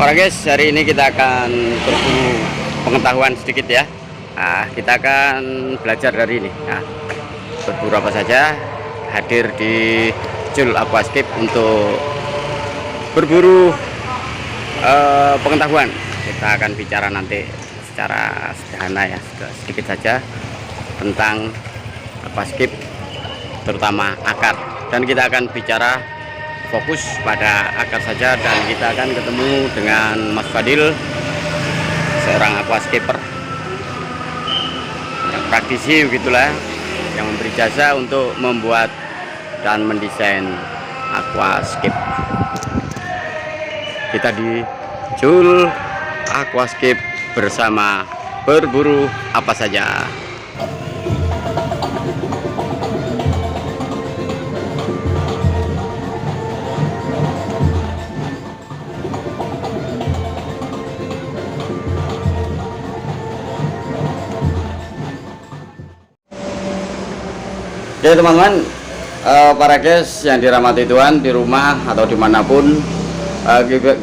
Oke guys, hari ini kita akan berburu pengetahuan sedikit ya. Nah, kita akan belajar dari ini. Nah, berburu apa saja, hadir di Jul Aquascape untuk berburu pengetahuan. Kita akan bicara nanti secara sederhana ya, sedikit saja tentang aquascape, terutama akar. Dan kita akan bicara fokus pada akar saja, dan kita akan ketemu dengan Mas Fadil, seorang aquascaper yang praktisi begitulah, yang memberi jasa untuk membuat dan mendesain aquascape. Kita di Jul Aquascape bersama berburu apa saja. Oke teman-teman, para guys yang dirahmati Tuhan, di rumah atau dimanapun,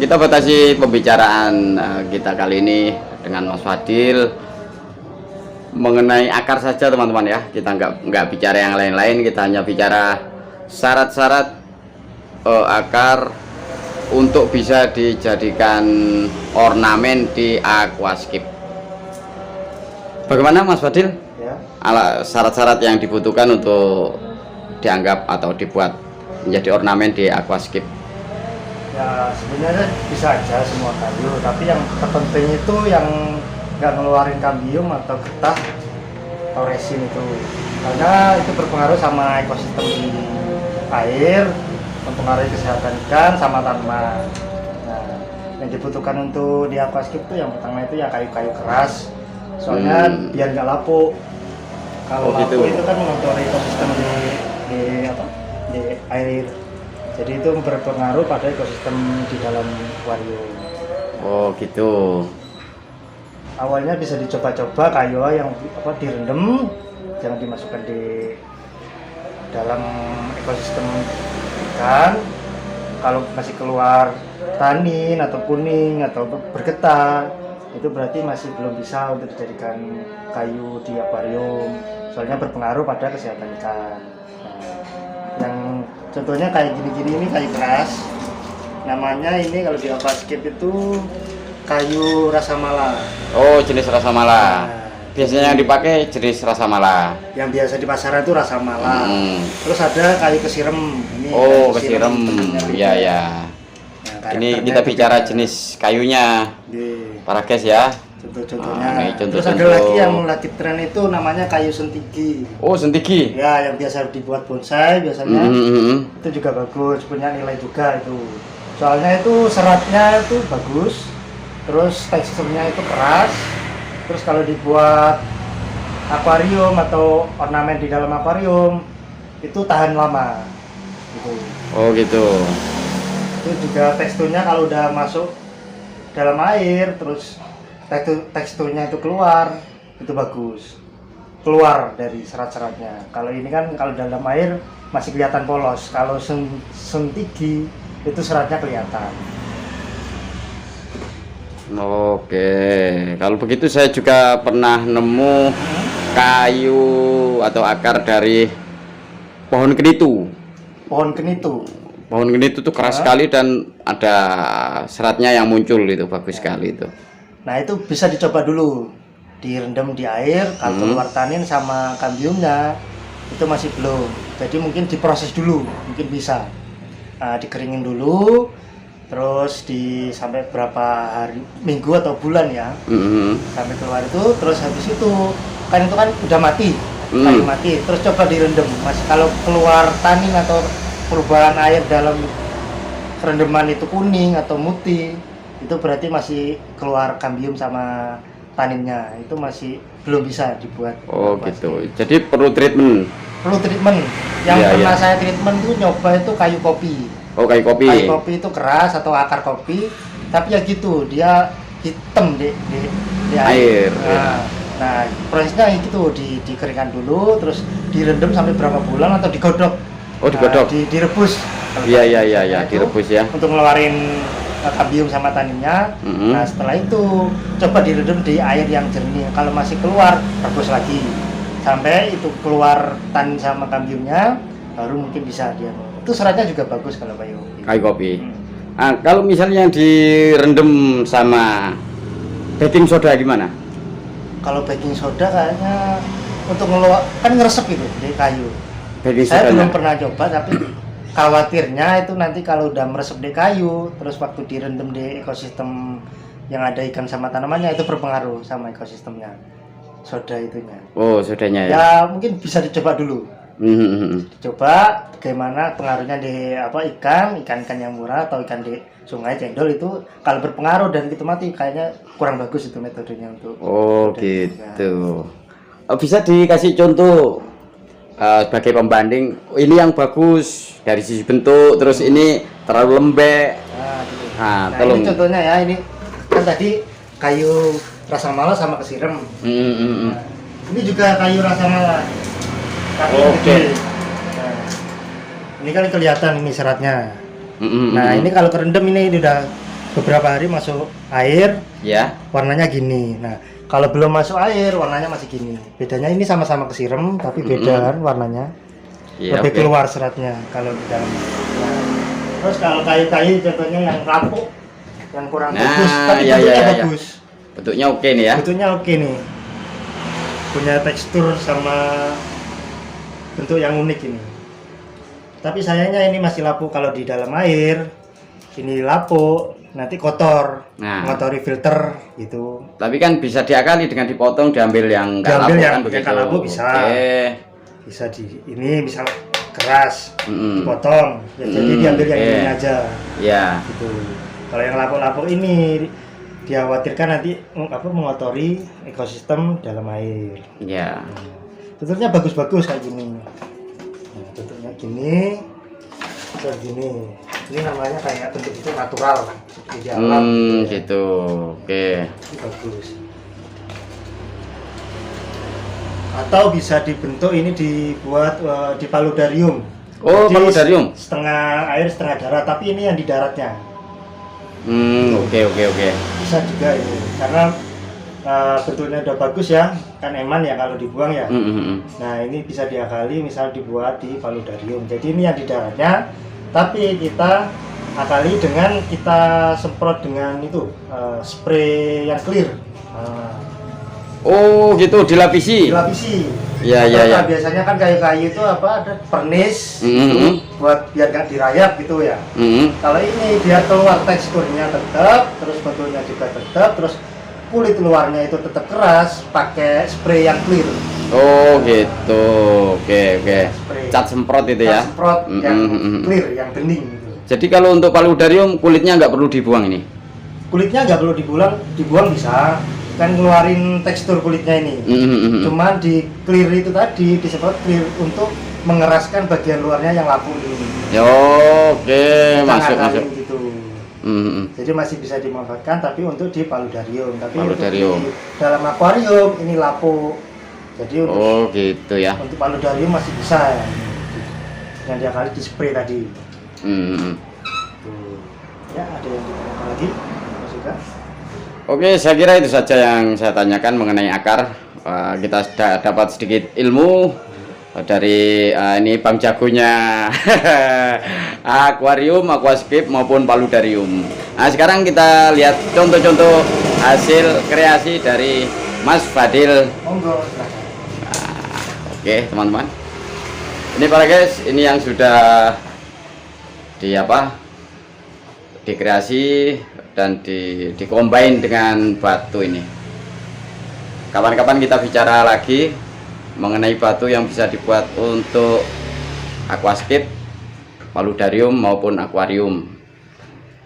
kita batasi pembicaraan kita kali ini dengan Mas Fadil mengenai akar saja teman-teman ya. Kita nggak bicara yang lain-lain, kita hanya bicara syarat-syarat akar untuk bisa dijadikan ornamen di aquascape. Bagaimana Mas Fadil? Syarat-syarat yang dibutuhkan untuk dianggap atau dibuat menjadi ornamen di aquascape. Ya sebenarnya bisa aja semua kayu, tapi yang terpenting itu yang nggak ngeluarin kambium atau getah atau resin itu, karena itu berpengaruh sama ekosistem di air, mempengaruhi kesehatan ikan sama tanaman. Nah, yang dibutuhkan untuk di aquascape itu yang pertama itu ya kayu-kayu keras, soalnya biar nggak lapuk. Kalau gitu. lapuk itu kan mengotori ekosistem di air. Jadi itu berpengaruh pada ekosistem di dalam akuarium. Oh gitu. Awalnya bisa dicoba-coba kayu yang direndam, jangan dimasukkan di dalam ekosistem ikan. Kalau masih keluar tanin atau kuning atau bergetah, itu berarti masih belum bisa untuk dijadikan kayu di akuarium, soalnya berpengaruh pada kesehatan ikan. Nah, yang contohnya kayak gini-gini, ini kayu keras, namanya ini kalau di aquascape itu kayu rasa mala. Oh, jenis rasa mala. Nah, biasanya yang dipakai jenis rasa mala. Yang biasa di pasaran itu rasa mala. Terus ada kayu kesirem. Ini oh, kesirem. Iya ya. Nah, ini kita bicara jenis kayunya. Para guys ya. Contoh-contohnya. Terus ada lagi yang lagi tren itu namanya kayu sentigi. Oh, sentigi. Ya, yang biasa dibuat bonsai biasanya. Itu juga bagus, punya nilai juga itu. Soalnya itu seratnya itu bagus. Terus teksturnya itu keras. Terus kalau dibuat akuarium atau ornamen di dalam akuarium itu tahan lama. Gitu. Oh, gitu. Itu juga teksturnya kalau udah masuk dalam air, terus teksturnya itu keluar, itu bagus, keluar dari serat-seratnya. Kalau ini kan kalau dalam air masih kelihatan polos, kalau sentigi itu seratnya kelihatan. Oke, kalau begitu saya juga pernah nemu kayu atau akar dari pohon kenitu. Pohon kenitu. Pohon kenitu tuh keras sekali dan ada seratnya yang muncul, itu bagus sekali itu. Nah, itu bisa dicoba dulu, direndam di air, kalau keluar tanin sama kambiumnya itu masih belum. Jadi mungkin diproses dulu, mungkin bisa. Nah, dikeringin dulu, terus sampai berapa hari, minggu atau bulan ya, sampai keluar itu. Terus habis itu kan udah mati, kayu mati. Terus coba direndam, masih kalau keluar tanin atau perubahan air dalam rendaman itu kuning atau putih, itu berarti masih keluar kambium sama taninnya, itu masih belum bisa dibuat. Oh gitu, jadi perlu treatment. Perlu treatment. Yang pernah saya treatment itu nyoba itu kayu kopi. Oh, kayu kopi. Kayu kopi itu keras atau akar kopi, tapi ya gitu, dia hitam di air. Nah, prosesnya gitu, dikeringkan dulu, terus direndam sampai berapa bulan atau digodok. Oh, digodok. Direbus. Iya, direbus ya. Untuk ngeluarin kambium sama taninnya. Nah setelah itu coba direndam di air yang jernih. Kalau masih keluar rebus lagi sampai itu keluar tanin sama kambiumnya, baru mungkin bisa dia. Itu seratnya juga bagus kalau kayu kopi. Nah, kalau misalnya yang direndam sama baking soda gimana? Kalau baking soda kayaknya untuk ngeluar kan ngeresep gitu di kayu. Saya belum pernah coba, tapi khawatirnya itu nanti kalau udah meresep di kayu, terus waktu direndam di ekosistem yang ada ikan sama tanamannya, itu berpengaruh sama ekosistemnya. Soda itunya. Oh, sodanya ya. Ya mungkin bisa dicoba dulu. Coba bagaimana pengaruhnya di ikan yang murah atau ikan di sungai cendol itu kalau berpengaruh dan itu mati kayaknya kurang bagus itu metodenya untuk. Oh gitu. Bisa dikasih contoh sebagai pembanding ini yang bagus dari sisi bentuk, terus ini terlalu lembek. Nah, ini contohnya ya, ini kan tadi kayu rasa mala sama kesirem. Nah, ini juga kayu rasa mala. Oke. Nah, ini kan kelihatan ini seratnya. Nah ini kalau kerendam ini udah beberapa hari masuk air, ya warnanya gini. Nah kalau belum masuk air warnanya masih gini. Bedanya ini sama-sama kesirem tapi beda kan warnanya. Lebih keluar seratnya kalau di dalam. Nah, terus kalau kayu-kayu contohnya yang lapuk, yang kurang bagus, tapi bentuknya bagus. Bentuknya oke nih ya. Bentuknya oke nih. Punya tekstur sama bentuk yang unik ini. Tapi sayangnya ini masih lapuk. Kalau di dalam air ini lapuk, nanti kotor, ngotori filter gitu. Tapi kan bisa diakali dengan dipotong, diambil yang nggak lapuk kan begitu. Yang lapuk bisa. Bisa ini bisa keras, dipotong. Ya, jadi diambil yang ini aja. Ya. Gitu. Kalau yang lapuk-lapuk ini dikhawatirkan nanti mengotori ekosistem dalam air. Ya. Bentuknya bagus-bagus kayak gini. Nah, bentuknya gini, terus gini. Ini namanya kayak bentuk itu natural di alam. Gitu. Oke. Ini bagus. Atau bisa dibentuk ini dibuat di paludarium. Oh, jadi paludarium. Setengah air, setengah darat. Tapi ini yang di daratnya. Oke. Bisa juga ini, karena bentuknya udah bagus ya, kan eman ya kalau dibuang ya. Nah ini bisa diakali, misal dibuat di paludarium. Jadi ini yang di daratnya, tapi kita akali dengan kita semprot dengan itu spray yang clear. Oh gitu, dilapisi. Ya. Biasanya kan kayu-kayu itu ada pernis buat biar nggak dirayap gitu ya. Kalau ini biar keluar teksturnya tetap, terus bentuknya juga tetap, terus kulit luarnya itu tetap keras, pakai spray yang clear. Oh gitu, oke. Cat semprot itu ya. Cat semprot yang clear, yang bening gitu. Jadi kalau untuk paludarium kulitnya nggak perlu dibuang ini? Kulitnya nggak perlu dibuang bisa. Kan ngeluarin tekstur kulitnya ini. Cuman di clear itu tadi, disemprot clear untuk mengeraskan bagian luarnya yang lapuk ini. Oke, masuk. Gitu. Jadi masih bisa dimanfaatkan, tapi untuk di paludarium. Tapi untuk di dalam akuarium ini lapuk. Jadi untuk gitu ya. Untuk paludarium masih bisa ya. Yang diakali di spray tadi. Ya, ada yang ditanyakan lagi? Mas Yuka? Oke, saya kira itu saja yang saya tanyakan mengenai akar. Kita sudah dapat sedikit ilmu dari ini Bang Jagonya akuarium, aquascape maupun paludarium. Nah, sekarang kita lihat contoh-contoh hasil kreasi dari Mas Fadil. Monggo. Oke, teman-teman. Ini para guys, ini yang sudah dikreasi dan dikombin dengan batu ini. Kapan-kapan kita bicara lagi mengenai batu yang bisa dibuat untuk aquascape, paludarium maupun akuarium.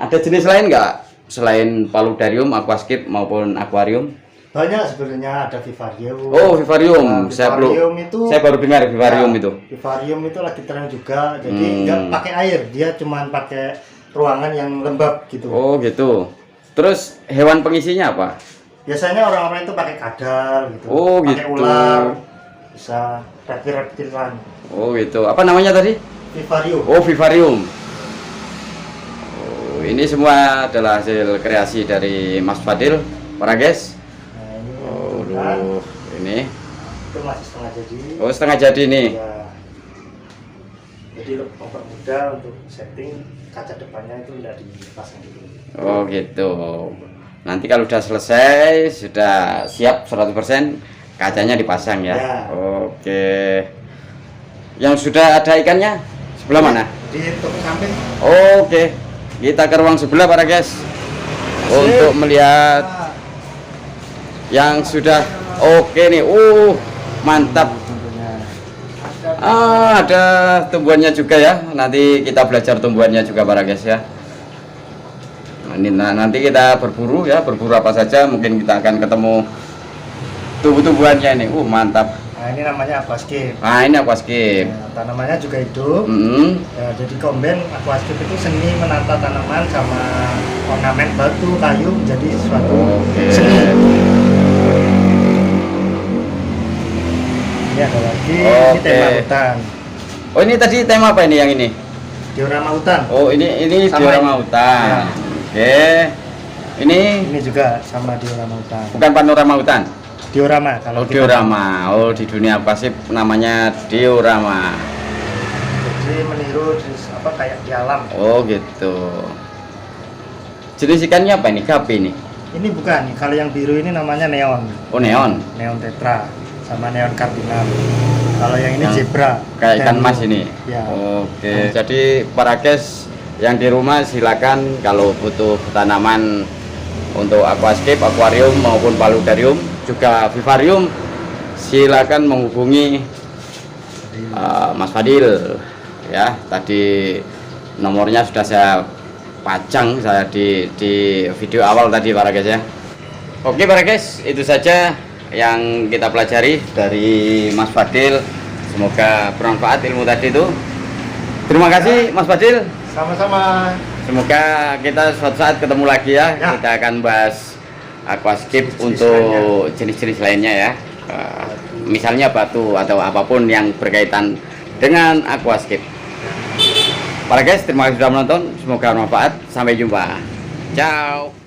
Ada jenis lain nggak selain paludarium, aquascape maupun akuarium? Banyak sebenarnya, ada vivarium. Oh, vivarium. Nah, saya baru dengar vivarium itu. Vivarium itu lagi tren juga. Jadi nggak pakai air, dia cuma pakai ruangan yang lembab gitu. Oh gitu. Terus hewan pengisinya apa? Biasanya orang-orang itu pakai kadal gitu. Oh pakai gitu. Ular, bisa reptil-reptilan. Oh gitu. Apa namanya tadi? Vivarium. Oh vivarium. Oh ini semua adalah hasil kreasi dari Mas Fadil, para guys. Nah, ini Oh, ini. itu masih setengah jadi. Oh, setengah jadi nih. Ya. Jadi mempermudah untuk setting kaca depannya itu udah dipasang dulu. Oh, gitu. Nanti kalau udah selesai, sudah siap 100%, kacanya dipasang ya. Ya. Oke. Yang sudah ada ikannya sebelah mana? Di toko samping. Oke. Kita ke ruang sebelah para guys. Untuk melihat Nah, yang sudah oke nih. Mantap. tentunya. Ada tumbuhannya juga ya. Nanti kita belajar tumbuhannya juga para guys ya. Nanti kita berburu ya, berburu apa saja, mungkin kita akan ketemu tumbuh-tumbuhannya ini. Mantap. Nah, ini namanya aquascape. Nah, ini aquascape. Nah, tanamannya juga hidup. Mm-hmm. Ya, jadi komben aquascape itu seni menata tanaman sama ornamen batu, kayu menjadi suatu Oke. seni. Ini ada lagi, ini Oke. tema hutan. Oh, ini tadi tema apa ini yang ini? Diorama hutan. Oh, ini Sama diorama ini. hutan. Ya. Oke. Ini Ini juga sama diorama hutan. bukan panorama hutan. Diorama kalau Oh, kita- diorama. Oh, di dunia aquascape namanya diorama. Jadi meniru apa kayak di alam. Oh, gitu. Jenis ikannya apa ini? Gapi ini? Ini bukan, kalau yang biru ini namanya neon. Oh, neon. Neon tetra sama neon kardinal. Kalau yang ini Yang zebra. Kayak ikan Dan- mas ini. Ya. Oke. Jadi para guys yang di rumah silakan kalau butuh tanaman untuk aquascape, akuarium maupun paludarium, juga vivarium, silakan menghubungi Mas Fadil ya. Tadi nomornya sudah saya pajang di video awal tadi para guys ya. Oke para guys, itu saja yang kita pelajari dari Mas Fadil. Semoga bermanfaat ilmu tadi itu. Terima kasih Mas Fadil. Sama-sama. Semoga kita suatu saat ketemu lagi ya. Ya. Kita akan bahas aquascape Jenis-jenis untuk jenis-jenis lainnya ya. Misalnya batu atau apapun yang berkaitan dengan aquascape. Para guys, terima kasih sudah menonton. Semoga bermanfaat. Sampai jumpa. Ciao.